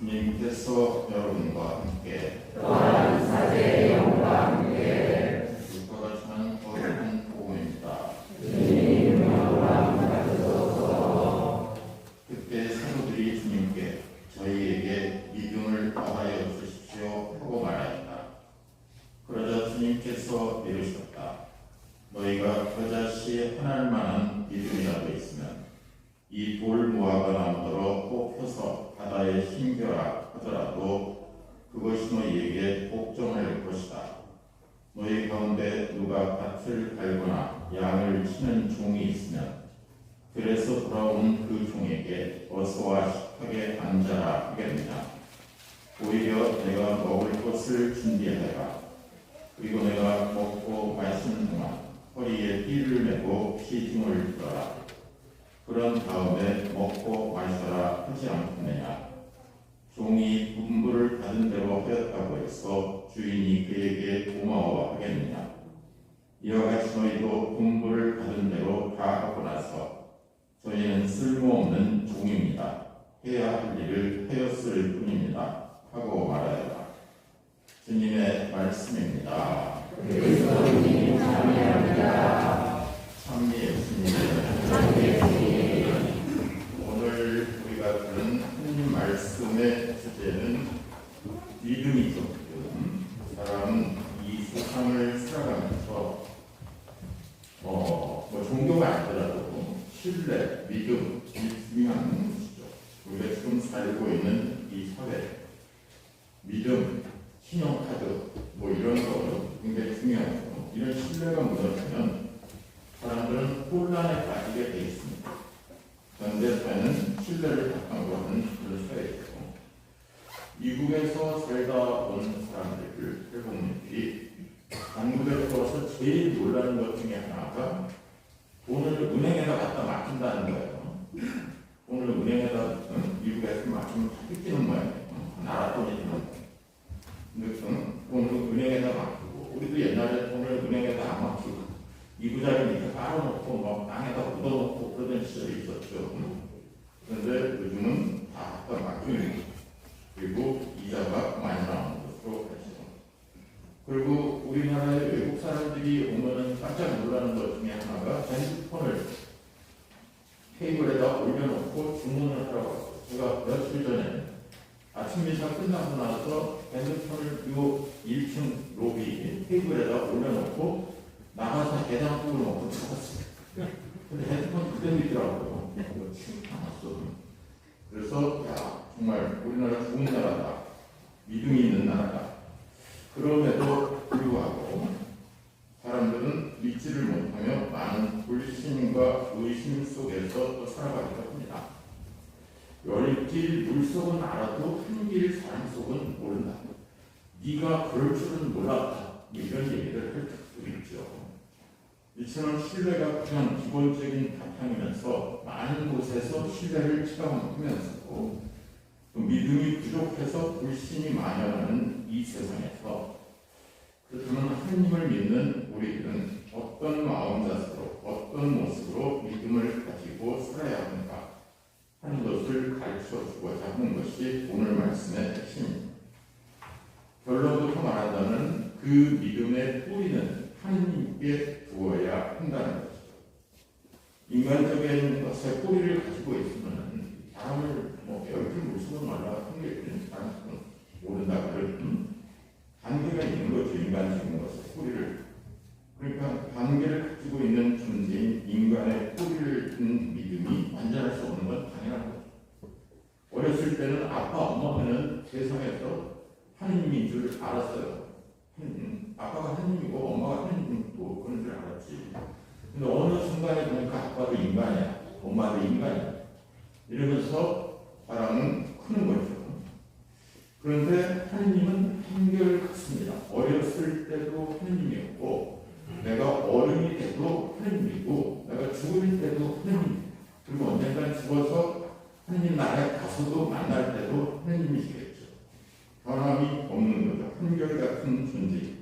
주님께서 여러분과 함께 또한 사제의 영과 함께 루카가 전한 거룩한 복음입니다. 주님 영광 받으소서. 그때 사도들이 주님께 저희에게 믿음을 더하여 주십시오 하고 말하였다. 그러자 주님께서 이르셨다. 너희가 겨자씨에 하나할 만한 믿음이라도 있으면 이 돌 무화과 나무더러 뽑혀서 바다에 심겨라 하더라도 그것이 너희에게 복종할 것이다. 너희 가운데 누가 밭을 갈거나 양을 치는 종이 있으면 그래서 돌아오는 그 종에게 어서와 식탁에 앉아라 하겠느냐. 오히려 내가 먹을 것을 준비하라. 그리고 내가 먹고 마시는 동안 허리에 띠를 메고 시중을 들어라. 그런 다음에 먹고 마셔라 하지 않겠느냐. 종이 분부를 받은 대로 하였다고 해서 주인이 그에게 고마워하겠느냐. 이와 같이 너희도 분부를 받은 대로 다 하고 나서 저희는 쓸모없는 종입니다. 해야 할 일을 하였을 뿐입니다 하고 말하여라. 주님의 말씀입니다. 그리스도님 참여합니다. 찬미의 주님. 오늘 우리가 들은 하나님 말씀의 주제는 믿음이죠. 사람은 이 세상을 살아가면서 종교가 아니더라도 신뢰, 믿음, 이 중요한 것이죠. 우리가 지금 살고 있는 이 사회, 믿음, 신용카드 이런 거 굉장히 중요하고, 이런 신뢰가 무너지면 사람들은 혼란에 빠지게 돼 있습니다. 현대 사회는 신뢰를 바탕으로 하는 그런 사회이고, 미국에서 살다 온 사람들, 일본인들이 한국에 들어와서 제일 놀라는 것 중에 하나가 돈을 은행에다 갖다 맡긴다는 거예요. 돈을 은행에다 미국에서 맡기면 다 뜯기는 모양이에요. 나라 돈이지만. 근데 돈을 은행에다 맡기고, 우리도 옛날에 돈을 은행에다 안 맡기고 이부자리 밑에 깔아놓고 막 땅에다 묻어놓고 그러던 시절이 있었죠. 그런데 요즘은 다 갖다 맡기는, 그리고 이자가 많이 나오는 것으로 하죠. 그리고 우리나라의 외국 사람들이 오면은 깜짝 놀라는 것 중에 하나가 핸드폰을 테이블에다 올려놓고 주문을 하라고 했어요. 제가 며칠 전에 아침 미사 끝나고 나서 핸드폰을 요 1층 로비 테이블에다 올려놓고 나가서 해장국을 먹고 잡았어요. 근데 핸드폰 그대로 있더라고요. 이거 지금 남았어. 그래서 정말 우리나라 좋은 나라다. 믿음이 있는 나라다. 그럼에도 불구하고 사람들은 믿지를 못하며 많은 불신과 의심 속에서 또 살아가기도 합니다. 열길 물속은 알아도 한길 사람 속은 모른다. 네가 그럴 줄은 몰랐다. 이런 얘기를 할 적도 있죠. 이처럼 신뢰가 가장 기본적인 바탕이면서 많은 곳에서 신뢰를 체감하면서도 믿음이 부족해서 불신이 만연하는 이 세상에서, 그렇다면 하나님을 믿는 우리들은 어떤 마음자세로, 어떤 모습으로 믿음을 가지고 살아야 하는가 하는 것을 가르쳐주고자 하는 것이 오늘 말씀의 핵심입니다. 결론부터 말한다면 그 믿음의 뿌리는 하나님께 두어야 한다는 것이죠. 인간적인 것의 뿌리를 가지고 있으면 사람을 열길 물속은 말라 한계는 사람은 모른다 그럴 한계가 있는 거죠. 인간적인 것의 뿌리를. 그러니까 관계를 가지고 있는 존재인 인간의 뿌리를 둔 믿음이 완전할 수 없는 건 당연한 거죠. 어렸을 때는 아빠, 엄마는 세상에서 하느님인 줄 알았어요. 아빠가 하느님이고 엄마가 하느님이고 그런 줄 알았지. 근데 어느 순간에 보니까 아빠도 인간이야, 엄마도 인간이야. 이러면서 사람은 크는 거죠. 그런데 하느님은 한결같습니다. 어렸을 때도 하느님이었고, 내가 어른이 돼도 하느님이고, 내가 죽을 때도 하느님, 그리고 언젠가 죽어서 하느님 나라에 가서도 만날 때도 하느님이시겠죠. 변함이 없는 거죠. 한결같은 존재.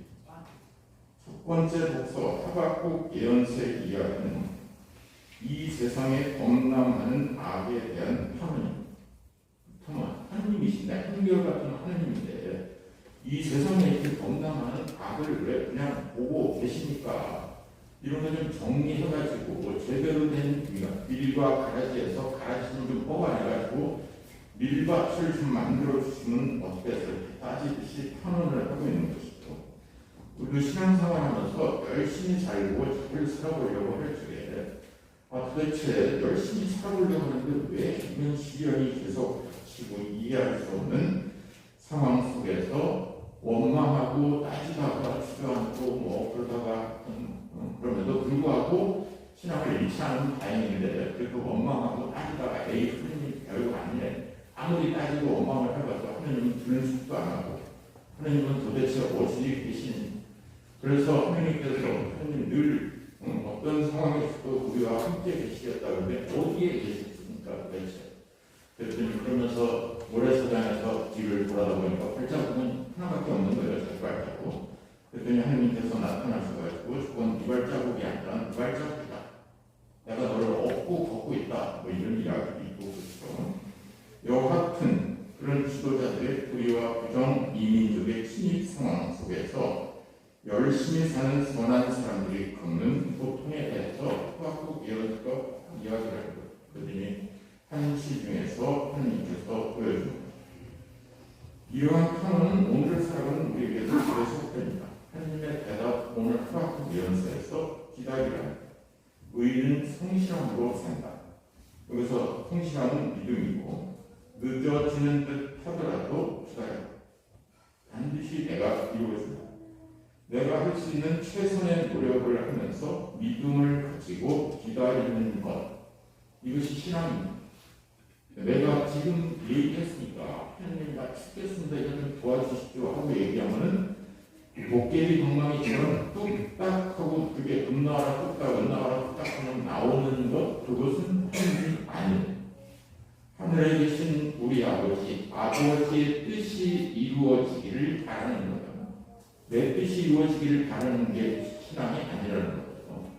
첫 번째 독서 하박국 예언서의 이야기는 이 세상에 범람하는 악에 대한 탐언입니다. 하나님이 하느님이신데 한결같은 하느님인데 이 세상에 이렇게 건강한 악을 왜 그냥 보고 계십니까? 이런 거 좀 정리해가지고 제대로 된 밀과 가라지에서 가라지는 좀 뽑아내가지고 밀밭을 좀 만들어주시면 어떻겠어요? 따지듯이 탄원을 하고 있는 것이죠. 우리도 신앙생활하면서 열심히 살고 잘 살아보려고 할 적에 도대체 열심히 살아보려고 하는데 왜 이런 시련이 계속 치고 이해할 수 없는 상황 속에서 원망하고 따지다가 주저앉고 그러다가 그럼에도 불구하고 신앙을 잃지 않으면 다행인데 그래도 원망하고 따지다가 하느님 별거 아니네. 아무리 따지고 원망을 해봐도 하느님은 듣는 속도 안 하고 하느님은 도대체 어디 계신 그래서 하느님께서 하느님 늘 어떤 상황에서도 우리와 함께 계시겠다고 하는데 어디에 계셨습니까 도대체? 그랬더니 그러면서 모래사장에서 뒤를 돌아다 보니까 발자국은 하나밖에 없는 거예요. 자기 발자국. 그랬더니 하느님께서 나타나셔가지고 저건 네 발자국이 아니라 네 발자국이다. 내가 너를 업고 걷고 있다. 이런 이야기도 있고 그렇죠. 여하튼 그런 지도자들의 불의와 부정 이민족의 침입 상황 속에서 열심히 사는 선한 사람들이 겪는 고통에 대해서 후하고 이야기를 하고 그러더니 한 시중에서 하느님께서 보여줍니다. 이러한 탄원은 오늘 살아가는 우리에게도 속됩니다. 하느님의 대답 오늘 후하고 예언서에서 기다리라. 의인은 성실함으로 산다. 여기서 성실함은 믿음이고 늦어지는 듯 하더라도 기다려. 반드시 내가 이루어진다. 내가 할 수 있는 최선의 노력을 하면서 믿음을 가지고 기다리는 것. 이것이 신앙입니다. 내가 지금 얘기했으니까 하나님 나 죽겠습니다. 이거 좀 도와주십시오 하고 얘기하면은 도깨비 방망이처럼 뚝딱 하고 그게 읍나와라 뚝딱 읍나와라 뚝딱 하면 나오는 것 그것은 하나님이 아니에요. 하늘에 계신 우리 아버지의 뜻이 이루어지기를 바라는 거예요. 내 뜻이 이루어지기를 바라는 게 신앙이 아니라는 거죠.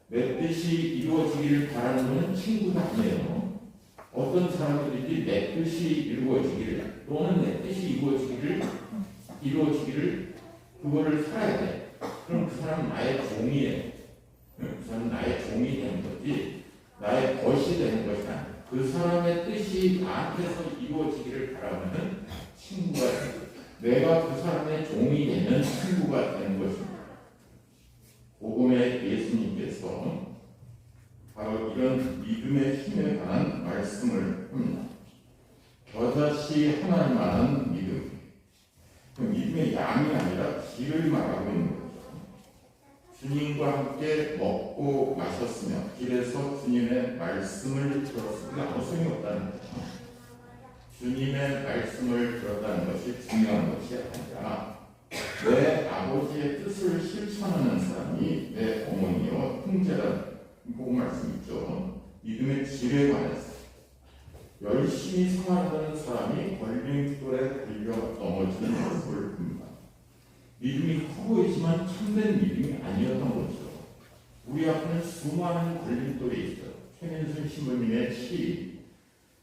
내 뜻이 이루어지기를 바라는 것은 친구가 아니에요. 어떤 사람들이 내 뜻이 이루어지기를 또는 내 뜻이 이루어지기를 그거를 살아야 돼. 그럼 그 사람은 나의 종이에요. 그 사람은 나의 종이 되는 거지 나의 벗이 되는 것이 아니야. 그 사람의 뜻이 나한테서 이루어지기를 바라면 친구가 되고 내가 그 사람의 종이 되면 친구가 되는 것입니다. 복음의 예수님께서 바로 이런 믿음의 힘에 관한 말씀을 합니다. 저자시 하나님 아는 믿음. 그 믿음의 양이 아니라 질을 말하고 있는 거죠. 주님과 함께 먹고 마셨으며 길에서 주님의 말씀을 들었으면 아무 소용이 없다는 거죠. 주님의 말씀을 들었다는 것이 중요한 것이 아니라 내 아버지의 뜻을 실천하는 사람이 내 어머니와 형제라는 그 말씀 있죠. 믿음의 질에 관해서 열심히 생활하는 사람이 걸림돌에 걸려 넘어지는 모습을 봅니다. 믿음이 커 보이지만 참된 믿음이 아니었던 거죠. 우리 앞에는 수많은 걸림돌이 있어요. 최민순 신부님의 시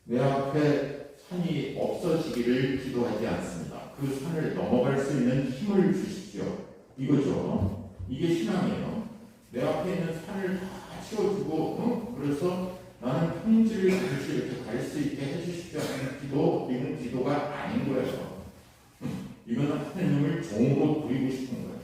내 앞에 산이 없어지기를 기도하지 않습니다. 그 산을 넘어갈 수 있는 힘을 주십시오. 이거죠. 이게 신앙이에요. 내 앞에 있는 산을 다 치워주고 그래서 나는 평지를 다시 이렇게 갈 수 있게 해주십시오 하는 기도, 이건 기도가 아닌 거예요. 이거는 하나님을 종으로 부리고 싶은 거예요.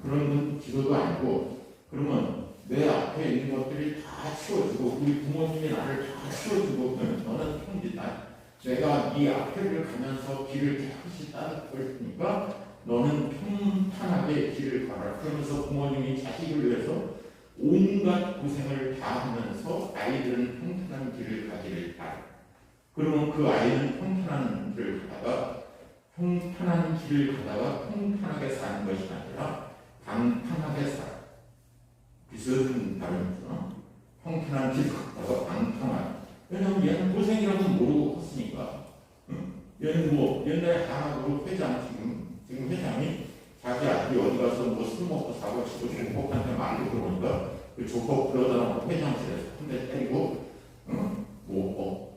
그런 건 기도도 아니고 그러면 내 앞에 있는 것들이 다 치워주고 우리 부모님이 나를 다 치워주고 너는 평지다. 내가 네 앞에를 가면서 길을 깨끗이 닦을 테니까 너는 평탄하게 길을 가라. 그러면서 부모님이 자식을 위해서 온갖 고생을 다 하면서 아이들은 평탄한 길을 가기를 바라. 그러면 그 아이는 평탄한 길을 가다가 평탄하게 사는 것이 아니라 방탕하게 살아. 비슷한 다름이죠. 평탄한 길을 가다가 방탕하게. 왜냐하면 얘는 고생이라고 모르고 컸으니까. 얘는 뭐 옛날에 한학으로 회장 지금 회장이 자기 아들이 어디 가서 술 먹고 사고 치고 조폭한테 말로 들어오니까 그 조폭 그러다가 회장실에서 한 대 때리고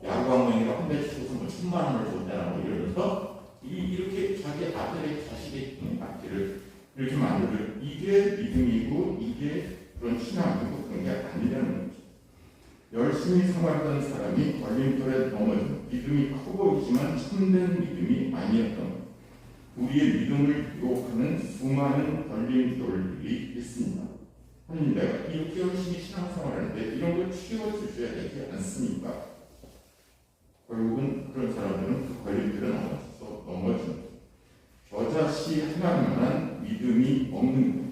야구방망이로 한 대 치고서 10만 원을 줬다나 뭐 이러면서 이렇게 자기 아들의 자식의 앞뒤를 이렇게 만들고 이게 믿음이고 이게 그런 신앙이고 그런 게 아니라는 거죠. 열심히 생활하던 사람이 걸림돌에 넘어져 믿음이 커 보이지만 참된 믿음이 아니었던 것. 우리의 믿음을 유혹하는 수많은 걸림돌들이 있습니다. 하나님, 내가 이렇게 열심히 신앙생활하는데 이런 걸 치워주셔야 되지 않습니까? 결국은 그런 사람들은 그 걸림돌에 넘어집니다. 저자시 하나님만 믿음이 없는 것.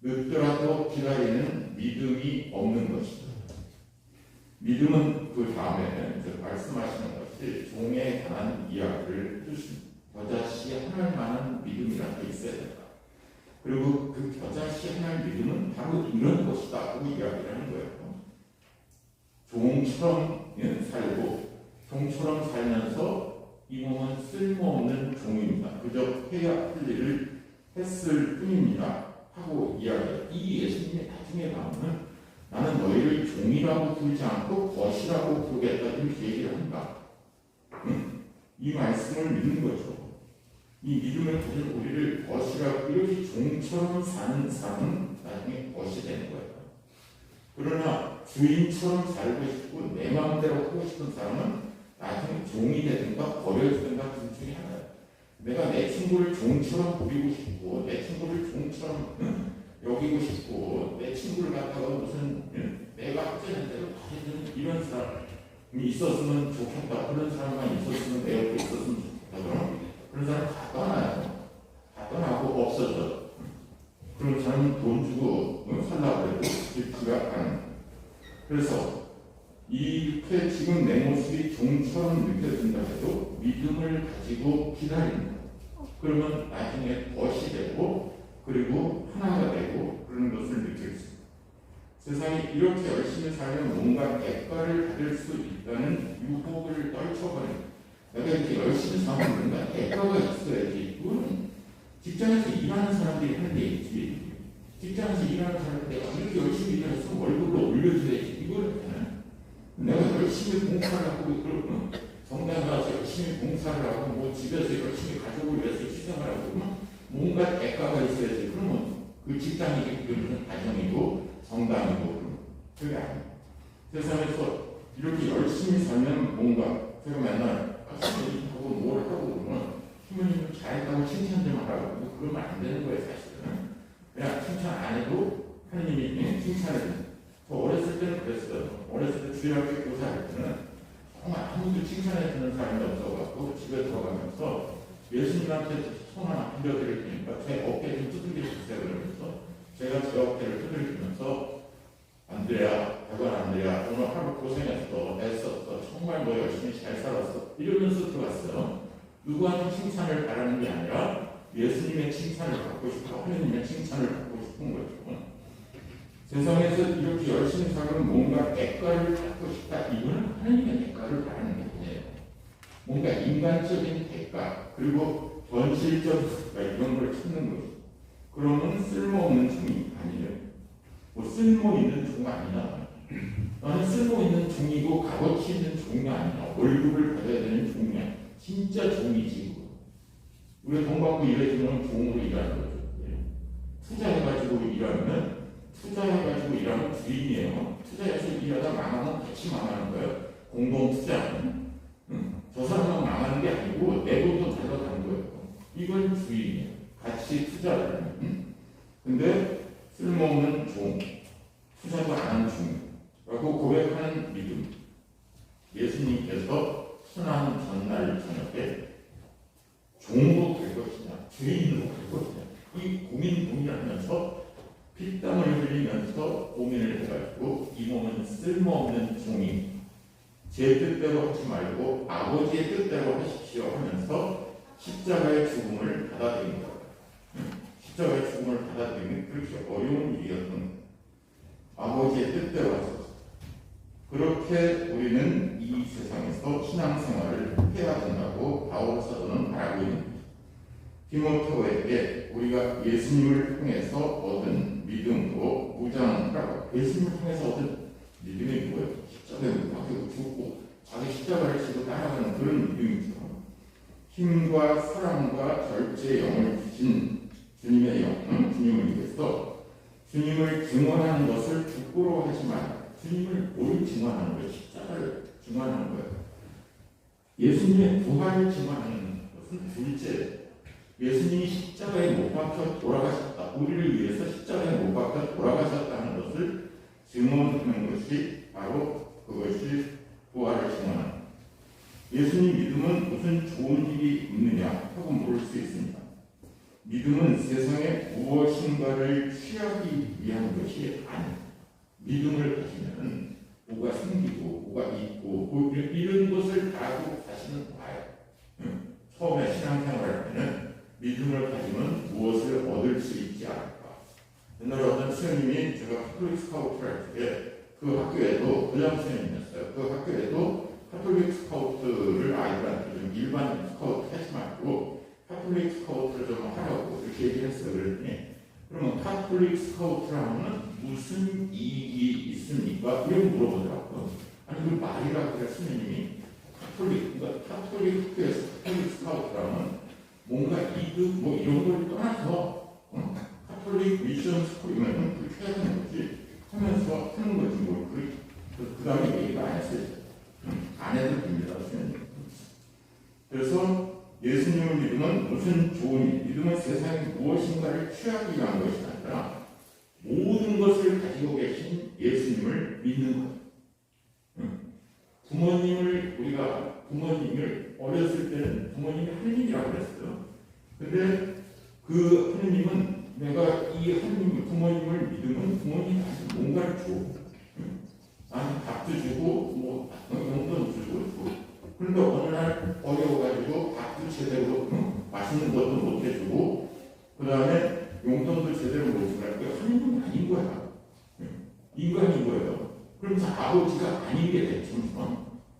늦더라도 기다리는 믿음이 없는 것이다. 믿음은 그 다음에 말씀하시는 것이 종에 관한 이야기를 해주십니다. 겨자씨 하나님만한 믿음이라도 있어야 된다. 그리고 그 겨자씨 하나님 믿음은 바로 이런 것이다 하고 이야기를 하는 거예요. 종처럼 살고 종처럼 살면서 이 몸은 쓸모없는 종입니다. 그저 해야 할 일을 했을 뿐입니다 하고 이야기해요. 이 예수님의 나중에 나오는 나는 너희를 종이라고 부르지 않고 벗이라고 부르겠다 이렇게 얘기를 한다. 이 말씀을 믿는 거죠. 이 믿음을 가진 우리를 벗이라고 이렇게 종처럼 사는 사람은 나중에 벗이 되는 거예요. 그러나 주인처럼 살고 싶고 내 마음대로 하고 싶은 사람은 나중에 종이 되든가 버려지든가 그 중에 하나예요. 내가 내 친구를 종처럼 부리고 싶고 내 친구를 종처럼 여기고 싶고 내 친구를 갖다가 무슨 내가 하자는 대로 다 해주는 이런 사람이 있었으면 좋겠다. 그런 사람만 있었으면 내 옆에 있었으면 좋겠다. 그런 사람 다 떠나요. 다 떠나고 없어져. 그런 사람은 돈 주고 살라고 해도 쉽지가 않아요. 그래서 이렇게 지금 내 모습이 종처럼 느껴진다 해도 믿음을 가지고 기다립니다. 그러면 나중에 벗이 되고 그리고 하나가 되고 그런 것을 느꼈습니다. 세상에 이렇게 열심히 살면 뭔가 대가를 받을 수 있다는 유혹을 떨쳐버립니다. 내가 이렇게 열심히 살면 뭔가 대가가 있어야지. 이거는 직장에서 일하는 사람들이 하는 얘기지. 직장에서 일하는 사람들 내가 이렇게 열심히 일해서 월급을 올려줘야지. 이거는 내가 열심히 봉사를 하고 그러고 성당에 가서 열심히 봉사를 하고 뭐 집에서 열심히 가족을 위해서 희생을 하고 뭔가 대가가 있어야지. 그러면 그 직장이 그런 가정이고 성당이고 그게 아니에요. 세상에서 이렇게 열심히 살면 뭔가 제가 맨날 하고 뭘 하고 그러면 부모님은 잘했다고 칭찬 좀 하라고 그러면 안 되는 거예요. 사실은 그냥 칭찬 안 해도 하나님이 칭찬해 줍니다. 저 어렸을 때는 그랬어요. 어렸을 때 주일학교 교사할 때는 정말 아무도 칭찬해 주는 사람이 없어갖고 집에 들어가면서 예수님한테 손 하나 빌려드릴 테니까 제 어깨 좀 두들겨 주세요 그러면서 제가 제 어깨를 두들기면서 안드레야, 대건 안드레야 오늘 하루 고생했어, 애썼어, 정말 너 열심히 잘 살았어 이러면서 들어갔어요. 누구한테 칭찬을 바라는 게 아니라 예수님의 칭찬을 받고 싶고 하나님의 칭찬을 받고 싶은 거죠. 세상에서 이렇게 열심히 살면 뭔가 대가를 받고 싶다. 이거는 하나님의 대가를 바라는 게 아니에요. 뭔가 인간적인 대가 그리고 현실적 대가 이런 걸 찾는 거죠. 그러면 쓸모없는 종이 아니에요. 뭐 쓸모 있는 종 아니야. 나는 쓸모 있는 종이고 값어치 있는 종이 아니야. 월급을 받아야 되는 종이야. 진짜 종이지. 우리가 돈 받고 일해주면 종으로 일하는 거죠. 투자해가지고 일하면 투자해가지고 일하면 주인이에요. 투자해서 일하다 망하면 같이 망하는 거예요. 공동투자는. 저 사람만 망하는 게 아니고 내 돈도 달려가는 거예요. 이건 주인이에요. 같이 투자를 하면. 근데 쓸모없는 종, 투자도 안 하는 종이라고 고백하는 믿음. 예수님께서 순환 전날 저녁에 종으로 될 것이냐, 주인으로 될 것이냐, 이 고민을 하면서 피땀을 흘리면서 고민을 해가지고 이 몸은 쓸모없는 종이 제 뜻대로 하지 말고 아버지의 뜻대로 하십시오 하면서 십자가의 죽음을 받아들입니다. 십자가의 죽음을 받아들이는 그렇게 어려운 일이었던 아버지의 뜻대로 하소서. 그렇게 우리는 이 세상에서 신앙생활을 해야 된다고 바울 사도는 말하고 있는 거죠. 디모데에게 우리가 예수님을 통해서 얻은 믿음으로 무장하라고. 예수님을 통해서 얻은 믿음이 뭐예요? 십자가에 못 박히고 죽고 자기 십자가를 지고 따라가는 하는 그런 믿음이죠. 힘과 사랑과 절제의 영을 주신 주님의 영, 주님을 위해서 주님을 증언하는 것을 부끄러워하지 말라. 주님을 뭘 증언하는 거예요? 십자가를 증언하는 거예요. 예수님의 부활을 증언하는 것은 둘째. 예수님이 십자가에 못 박혀 돌아가셨다. 우리를 위해서 십자가에 못 박혀 돌아가셨다는 것을 증언하는 것이 바로 그것이 부활을 증언하는 거예요. 예수님 믿음은 무슨 좋은 일이 있느냐 하고 물을 수 있습니다. 믿음은 세상에 무엇인가를 취하기 위한 것이 아닙니다. 믿음을 가지면 뭐가 생기고 뭐가 있고 이런 것을 가지고 사실은 봐요. 처음에 신앙생활할 때는 믿음을 가지면 무엇을 얻을 수 있지 않을까. 옛날에 어떤 스님이 제가 카톨릭 스카우트를 할 때 그 학교에도 교장 스님이었어요. 그 학교에도 카톨릭 스카우트를 아이들한테 좀 일반 스카우트 하지 말고 카톨릭 스카우트를 좀 하라고 이렇게 얘기했어요. 그랬더니 그러면 카톨릭 스카우트를 하면 무슨 이익이 있습니까? 이렇게 물어보더라고요. 아니 그 말이라 그래 스님이 그러니까 카톨릭 학교에서 카톨릭 스카우트라면 뭔가 이득 뭐 이런 걸 떠나서 카톨릭 미션 스쿨이면 그렇게 해야 하는 거지 하면서 하는 거지 뭐 그 다음에 얘기가 안 했어요. 안 해도 됩니다. 그래서 예수님을 믿으면 무슨 좋은 일, 믿으면 세상에 무엇인가를 취하기 위한 것이 아니라 모든 것을 가지고 계신 예수님을 믿는 거예요. 우리가 부모님을 어렸을 때는 부모님이 하느님이라고 그랬어요. 근데 그 하느님은 내가 이 하느님 부모님을 믿으면 부모님한테 뭔가를 줘. 나한테 밥도 주고 뭐 용돈도 주고 그런데 어느 날 어려워가지고 밥도 제대로 맛있는 것도 못 해주고 그 다음에 용돈도 제대로 못 주니까 하느님은 아닌 거야. 인간인 거예요. 그러면서 아버지가 아닌 게 됐죠.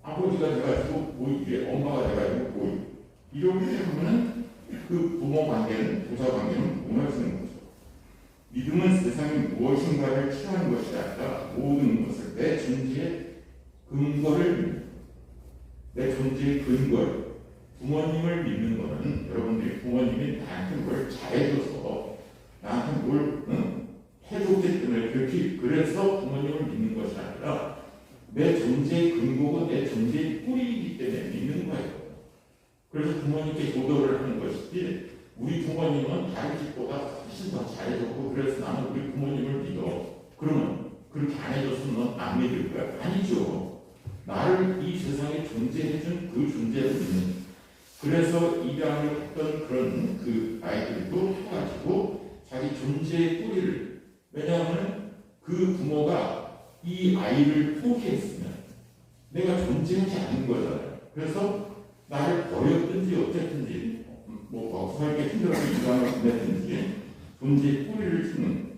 아버지가 돼가지고 뭐 이래 엄마가 돼가지고 뭐 이렇게 되면은 그 부모 관계는 부자 관계는 무너지는 거죠. 믿음은 세상에 무엇인가를 취하는 것이 아니라 모든 것을 내 존재의 근거를 내 존재의 근거를 부모님을 믿는 거는 여러분들이 부모님이 나한테 뭘 잘해줘서 나한테 뭘 해줬기 때문에 그래서 부모님을 믿는 것이 아니라 내 존재의 근거고 내 존재의 뿌리이기 때문에 믿는 거예요. 그래서 부모님께 도덕을 하는 것이지 우리 부모님은 다른 집보다 훨씬 더 잘해줬고 그래서 나는 우리 부모님을 믿어. 그러면 그렇게 안 해줬으면 넌 안 믿을 거야? 아니죠. 나를 이 세상에 존재해준 그 존재를 믿는. 그래서 입양을 했던 그런 그 아이들도 해가지고 자기 존재의 뿌리를 왜냐하면 그 부모가 이 아이를 포기했으면 내가 존재하지 않는 거잖아요. 그래서 나를 버렸든지 어쨌든지 뭐 억울하게 힘들어서 이방을 보냈든지 존재의 뿌리를 주는.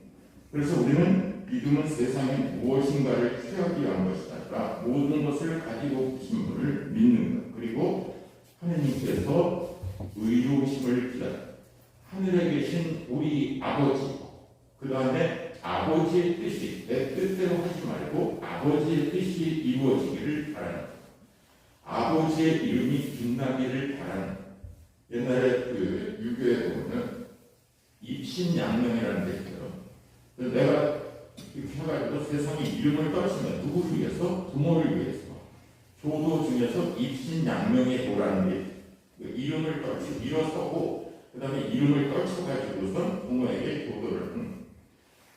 그래서 우리는 믿음은 세상에 무엇인가를 취하기 위한 것이 아니라 모든 것을 가지고 계신 분을 믿는 것. 그리고 하느님께서 의로우심을 기다려 하늘에 계신 우리 아버지 그 다음에 아버지의 뜻이 내 뜻대로 하지 말고 아버지의 뜻이 이루어지기를 바라는 아버지의 이름이 빛나기를 바라는. 옛날에 그 유교에 보면 입신양명이라는 게 있어요. 그래서 내가 이렇게 해가지고 세상에 이름을 떨치면 누구를 위해서? 부모를 위해서. 조도 중에서 입신양명의 도라는 게 이름을 떨치 일어서고 그 다음에 이름을 떨쳐가지고선 부모에게 도도를 하는.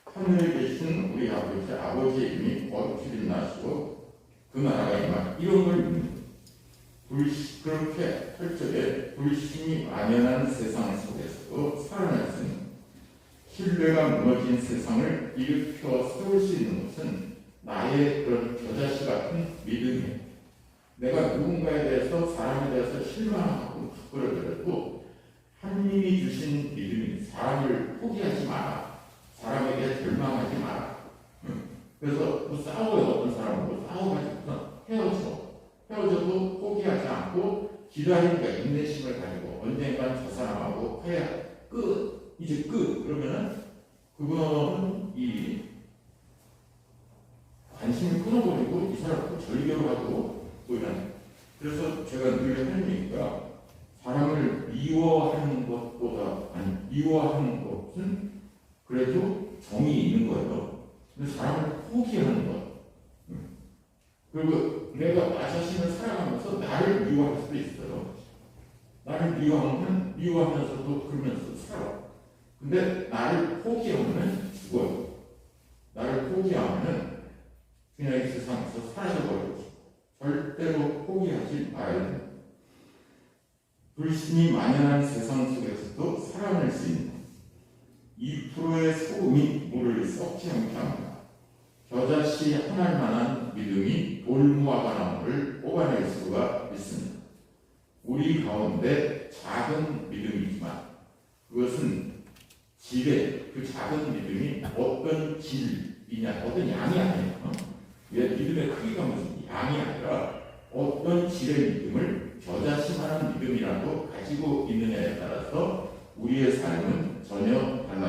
하늘에 계신 우리 아버지의 이름이 거룩히 나시고 그 나라가 임하 이런 걸 그렇게 할 적에 불신이 만연한 세상 속에서도 살아날 수 있는 신뢰가 무너진 세상을 일으켜 세울 수 있는 것은 나의 그런 겨자씨 같은 믿음이에요. 내가 누군가에 대해서 사람에 대해서 실망하고 그러더라도 하나님이 주신 믿음이 사람을 포기하지 마라. 사람에게 절망하지 마라. 그래서 뭐 싸워요. 어떤 사람하고 싸워가지고 헤어져도 포기하지 않고 기다리니까 인내심을 가지고 언젠간 저 사람하고 해야 끝. 이제 끝. 그러면은 그거는 이 관심을 끊어버리고 이 사람하고 절교를 하고 뭐 이런. 그래서 제가 늘 하는 얘기가 사람을 미워하는 것보다 아니 미워하는 것은 그래도 정이 있는 거예요. 근데 사람을 포기하는 것. 그리고 내가 나 자신을 살아가면서 나를 미워할 수도 있어요. 나를 미워하면 미워하면서도 그러면서 살아. 근데 나를 포기하면 죽어요. 나를 포기하면 그냥 이 세상에서 사라져버리고 절대로 포기하지 말아야 됩니다. 불신이 만연한 세상 속에서도 살아낼 수 있는 2%의 소금이 물을 썩지 않게 합니다. 겨자씨 하나만한 믿음이 돌무화과 나무를 뽑아낼 수가 있습니다. 우리 가운데 작은 믿음이지만 그것은 질의 그 작은 믿음이 어떤 질이냐, 어떤 양이 아니에요. 왜 믿음의 크기가 무슨 양이 아니라 어떤 질의 믿음을 겨자씨만한 믿음이라도 가지고 있느냐에 따라서 우리의 삶은 전혀 달라집니다.